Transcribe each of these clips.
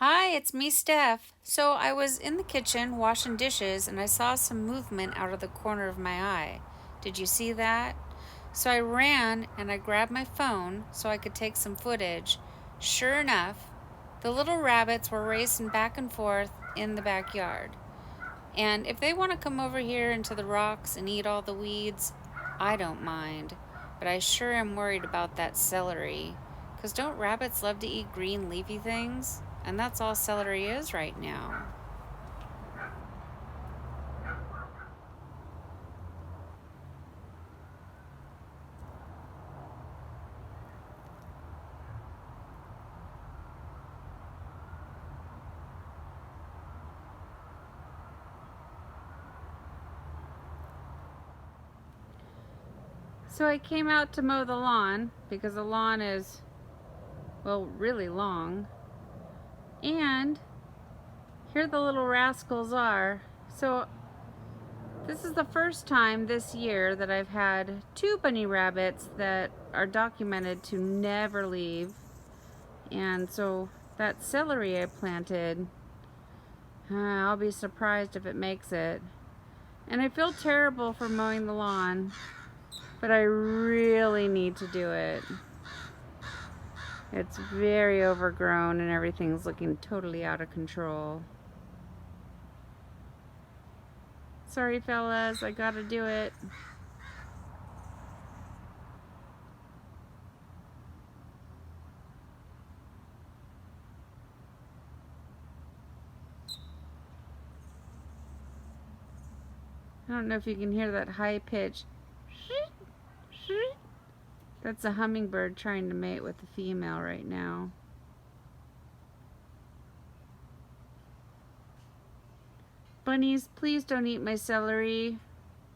Hi, it's me, Steph. So I was in the kitchen washing dishes and I saw some movement out of the corner of my eye. Did you see that? So I ran and I grabbed my phone so I could take some footage. Sure enough, the little rabbits were racing back and forth in the backyard. And if they want to come over here into the rocks and eat all the weeds, I don't mind. But I sure am worried about that celery. 'Cause don't rabbits love to eat green leafy things? And that's all celery is right now. So I came out to mow the lawn because the lawn is, well, really long. And here the little rascals are. So this is the first time this year that I've had two bunny rabbits that are documented to never leave. And so that celery I planted, I'll be surprised if it makes it. And I feel terrible for mowing the lawn, but I really need to do it. It's very overgrown and everything's looking totally out of control. Sorry, fellas, I gotta do it. I don't know if you can hear that high pitch. That's a hummingbird trying to mate with the female right now. Bunnies, please don't eat my celery.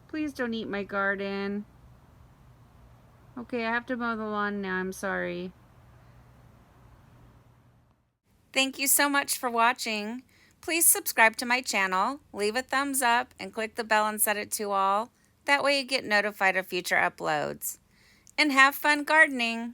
Please don't eat my garden. Okay, I have to mow the lawn now. I'm sorry. Thank you so much for watching. Please subscribe to my channel, leave a thumbs up, and click the bell and set it to all. That way you get notified of future uploads. And have fun gardening!